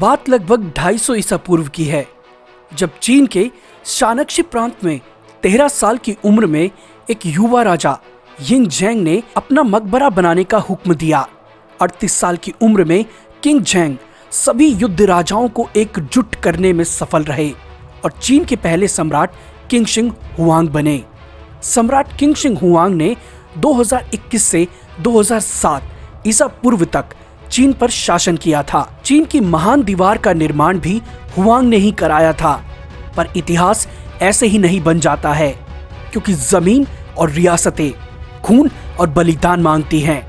बात लगभग 250 ईसा पूर्व की है, जब चीन के शानक्षी प्रांत में 13 साल की उम्र में एक युवा राजा यिंग ज़ेंग ने अपना मकबरा बनाने का हुक्म दिया। 38 साल की उम्र में किंग ज़ेंग सभी युद्ध राजाओं को एकजुट करने में सफल रहे और चीन के पहले सम्राट किंग शी हुआंग बने। सम्राट किंग शी हुआंग ने 2021 से 2007 ईसा पूर्व तक चीन पर शासन किया था। चीन की महान दीवार का निर्माण भी हुआंग ने ही कराया था। पर इतिहास ऐसे ही नहीं बन जाता है, क्योंकि जमीन और रियासतें खून और बलिदान मांगती हैं।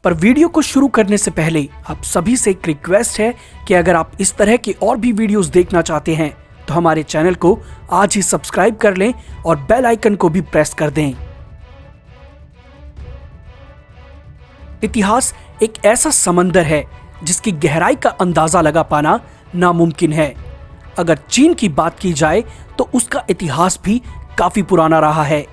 पर वीडियो को शुरू करने से पहले आप सभी से एक रिक्वेस्ट है कि अगर आप इस तरह के और भी वीडियोस देखना चाहते हैं तो हमारे चैनल को आज ही सब्सक्राइब कर लें और बेल आइकन को भी प्रेस कर दें। इतिहास एक ऐसा समंदर है जिसकी गहराई का अंदाजा लगा पाना नामुमकिन है। अगर चीन की बात की जाए तो उसका इतिहास भी काफी पुराना रहा है।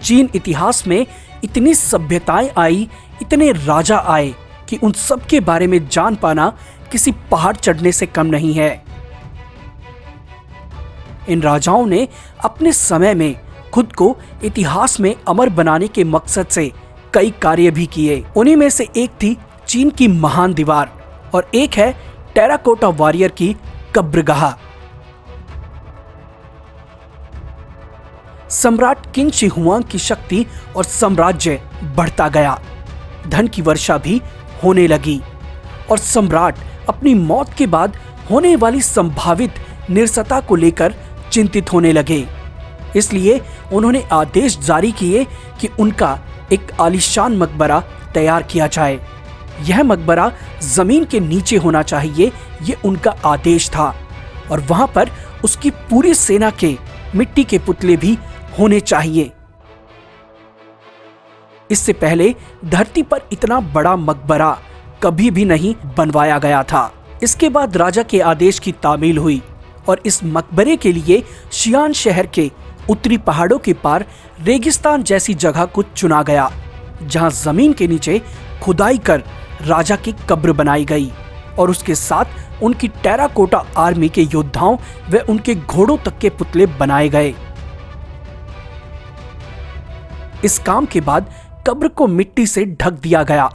चीन इतिहास में इतनी सभ्यताएं आई, इतने राजा आए कि उन सब के बारे में जान पाना किसी पहाड़ चढ़ने से कम नहीं है। इन राजाओं ने अपने समय में खुद को इतिहास में अमर बनाने के मकसद से कई कार्य भी किए। उन्हीं में से एक थी चीन की महान दीवार और एक है टेराकोटा वॉरियर की कब्रगाह। सम्राट किंग शी हुआंग की शक्ति और साम्राज्य बढ़ता गया, धन की वर्षा भी होने लगी और सम्राट अपनी मौत के बाद होने वाली संभावित निरसता को लेकर चिंतित होने लगे। इसलिए उन्होंने आदेश जारी किए कि उनका एक आलीशान मकबरा तैयार किया जाए। यह मकबरा जमीन के नीचे होना चाहिए, ये उनका आदेश था और वहां पर उसकी पूरी सेना के मिट्टी के पुतले भी होने चाहिए। इससे पहले धरती पर इतना बड़ा मकबरा कभी भी नहीं बनवाया गया था। इसके बाद राजा के आदेश की तामील हुई और इस मकबरे के लिए शियान शहर के उत्तरी पहाड़ों के पार रेगिस्तान जैसी जगह को चुना गया, जहां जमीन के नीचे खुदाई कर राजा की कब्र बनाई गई और उसके साथ उनकी टेराकोटा आर्मी के योद्धाओं व उनके घोड़ों तक के पुतले बनाए गए। इस काम के बाद कब्र को मिट्टी से ढक दिया गया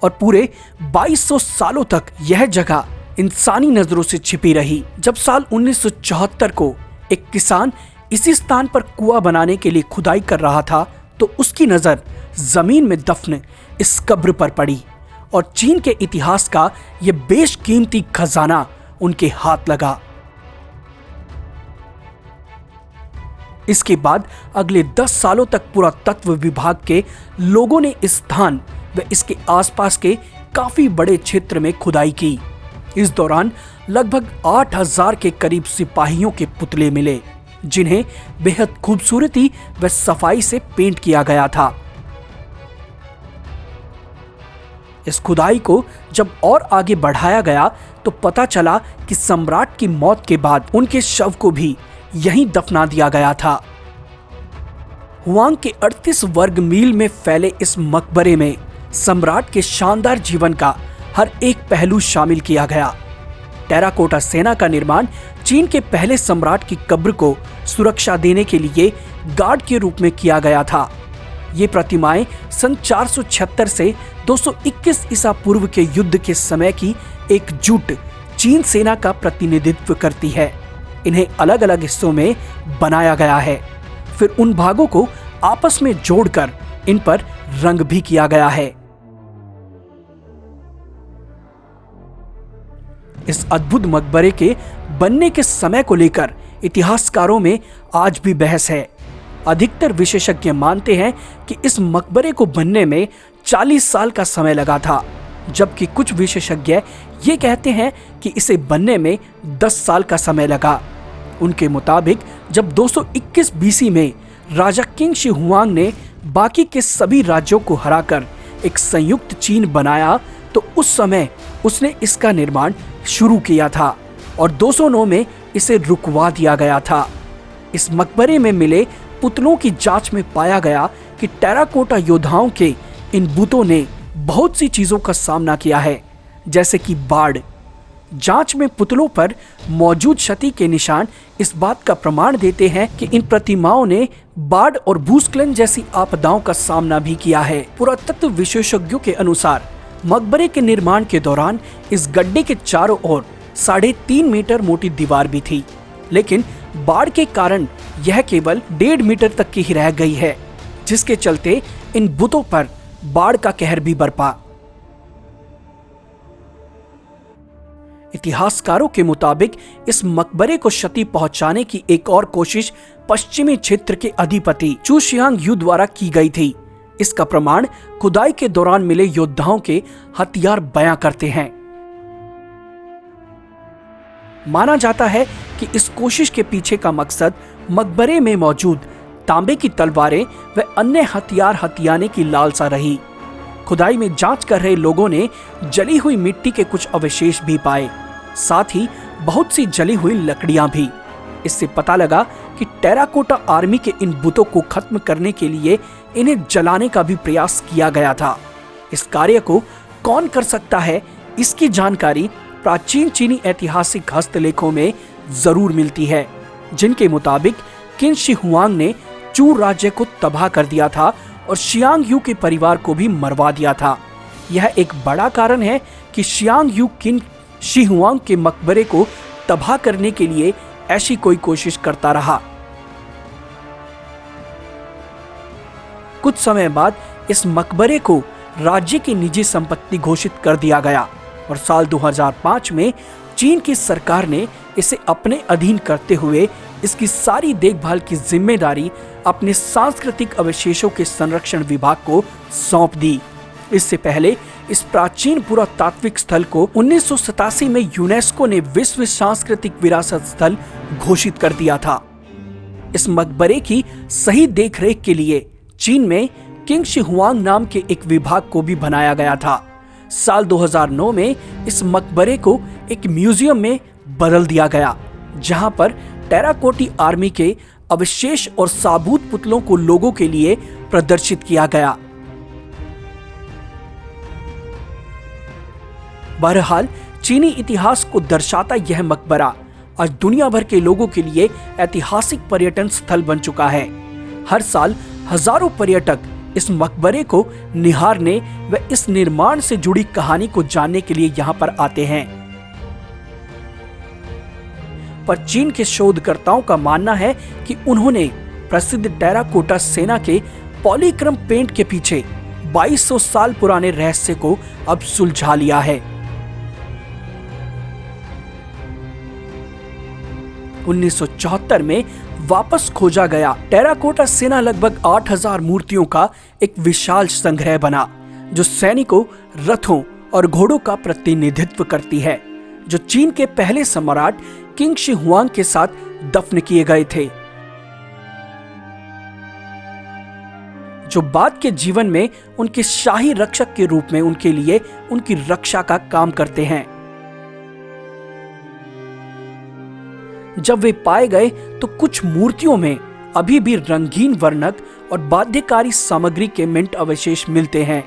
और पूरे 2200 सालों तक यह जगह इंसानी नजरों से छिपी रही। जब साल 1974 को एक किसान इसी स्थान पर कुआं बनाने के लिए खुदाई कर रहा था तो उसकी नजर जमीन में दफन इस कब्र पर पड़ी और चीन के इतिहास का यह बेशकीमती खजाना उनके हाथ लगा। इसके बाद अगले 10 सालों तक पुरातत्व विभाग के लोगों ने इस स्थान व इसके आसपास के काफी बड़े क्षेत्र में खुदाई की। इस दौरान लगभग 8000 के करीब सिपाहियों के पुतले मिले, जिन्हें बेहद खूबसूरती व सफाई से पेंट किया गया था। इस खुदाई को जब और आगे बढ़ाया गया तो पता चला कि सम्राट की मौत के बाद उनके शव को भी यहीं दफना दिया गया था। हुआंग के 38 वर्ग मील में फैले इस मकबरे में सम्राट के शानदार जीवन का हर एक पहलू शामिल किया गया। टेराकोटा सेना का निर्माण चीन के पहले सम्राट की कब्र को सुरक्षा देने के लिए गार्ड के रूप में किया गया था। ये प्रतिमाएं सन 476 से 221 ईसा पूर्व के युद्ध के समय की एकजुट चीन सेना का प्रतिनिधित्व करती है। इन्हें अलग अलग हिस्सों में बनाया गया है, फिर उन भागों को आपस में जोड़कर इन पर रंग भी किया गया है। इस अद्भुत मकबरे के बनने के समय को लेकर इतिहासकारों में आज भी बहस है। अधिकतर विशेषज्ञ मानते हैं कि इस मकबरे को बनने में 40 साल का समय लगा था, जबकि कुछ विशेषज्ञ ये कहते हैं कि इसे बनने में 10 साल का समय लगा। उनके मुताबिक जब 221 बीसी में राजा किंग शी हुआंग ने बाकी के सभी राज्यों को हराकर एक संयुक्त चीन बनाया तो उस समय उसने इसका निर्माण शुरू किया था और 209 में इसे रुकवा दिया गया था। इस मकबरे में मिले पुतलों की जांच में पाया गया कि टेराकोटा योद्धाओं के इन बुतों ने बहुत सी चीजों का सामना किया है, जैसे कि बाढ़। जांच में पुतलों पर मौजूद क्षति के निशान इस बात का प्रमाण देते हैं कि इन प्रतिमाओं ने बाढ़ और भूस्खलन जैसी आपदाओं का सामना भी किया है। पुरातत्व विशेषज्ञों के अनुसार मकबरे के निर्माण के दौरान इस गड्ढे के चारों ओर 3.5 मीटर मोटी दीवार भी थी, लेकिन बाढ़ के कारण यह केवल 1.5 मीटर तक की ही रह गई है, जिसके चलते इन बुतों पर बाढ़ का कहर भी बरपा। इतिहासकारों के मुताबिक इस मकबरे को क्षति पहुंचाने की एक और कोशिश पश्चिमी क्षेत्र के अधिपति चू शियांग यू द्वारा की गई थी। इसका प्रमाण खुदाई के दौरान मिले योद्धाओं के हथियार बयां करते हैं। माना जाता है कि इस कोशिश के पीछे का मकसद मकबरे में मौजूद तांबे की तलवारें व अन्य हथियार हथियाने की लालसा रही। खुदाई में जांच कर रहे लोगों ने जली हुई मिट्टी के कुछ अवशेष भी पाए, साथ ही बहुत सी जली हुई लकड़ियां भी। इससे पता लगा कि टेराकोटा आर्मी के इन बुतों को खत्म करने के लिए इन्हें जलाने का भी प्रयास किया गया था। इस कार्य को कौन कर सकता है, इसकी जानकारी प्राचीन चीनी ऐतिहासिक हस्तलेखों में जरूर मिलती है, जिनके मुताबिक किन शी हुआंग ने चू राज्य को तबाह कर दिया था और शियांग यू के परिवार को भी मरवा दिया था। यह एक बड़ा कारण है कि शियांग यू किन शी हुआंग के मकबरे को तबाह करने के लिए ऐसी कोई कोशिश करता रहा। कुछ समय बाद इस मकबरे को राज्य की निजी संपत्ति घोषित कर दिया गया और साल 2005 में चीन की सरकार ने इसे अपने अधीन करते हुए इसकी सारी देखभाल की जिम्मेदारी अपने सांस्कृतिक अवशेषों के संरक्षण विभाग को सौंप दी। इससे पहले इस प्राचीन पुरातात्विक स्थल को 1987 में यूनेस्को ने विश्व सांस्कृतिक विरासत स्थल घोषित कर दिया था। इस मकबरे की सही देखरेख के लिए चीन में किंग शी हुआंग नाम के एक विभाग को भी बनाया गया था। साल 2009 में इस मकबरे को एक म्यूजियम में बदल दिया गया, जहां पर टेराकोटी आर्मी के अवशेष और साबुत पुतलों को लोगों के लिए प्रदर्शित किया गया। बहरहाल चीनी इतिहास को दर्शाता यह मकबरा आज दुनिया भर के लोगों के लिए ऐतिहासिक पर्यटन स्थल बन चुका है। हर साल हजारों पर्यटक इस मकबरे को निहारने व इस निर्माण से जुड़ी कहानी को जानने के लिए यहाँ पर आते हैं। पर चीन के शोधकर्ताओं का मानना है कि उन्होंने प्रसिद्ध टेराकोटा सेना के पॉलीक्रम पेंट के पीछे 2200 साल पुराने रहस्य को अब सुलझा लिया है। 1974 में वापस खोजा गया टेराकोटा सेना लगभग 8000 मूर्तियों का एक विशाल संग्रह बना, जो सैनिकों, रथों और घोड़ों का प्रतिनिधित्व करती है, जो चीन के पहले सम्राट किंग शी हुआंग के साथ दफन किए गए थे, जो बाद के जीवन में उनके शाही रक्षक के रूप में उनके लिए उनकी रक्षा का काम करते हैं। जब वे पाए गए तो कुछ मूर्तियों में अभी भी रंगीन वर्णक और बाध्यकारी सामग्री के मिंट अवशेष मिलते हैं।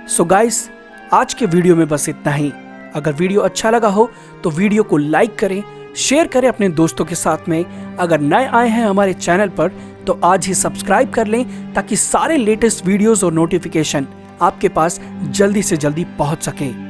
सो गाइस, आज के वीडियो में बस इतना ही। अगर वीडियो अच्छा लगा हो तो वीडियो को लाइक करें, शेयर करें अपने दोस्तों के साथ में। अगर नए आए हैं हमारे चैनल पर तो आज ही सब्सक्राइब कर लें, ताकि सारे लेटेस्ट वीडियोस और नोटिफिकेशन आपके पास जल्दी से जल्दी पहुंच सके।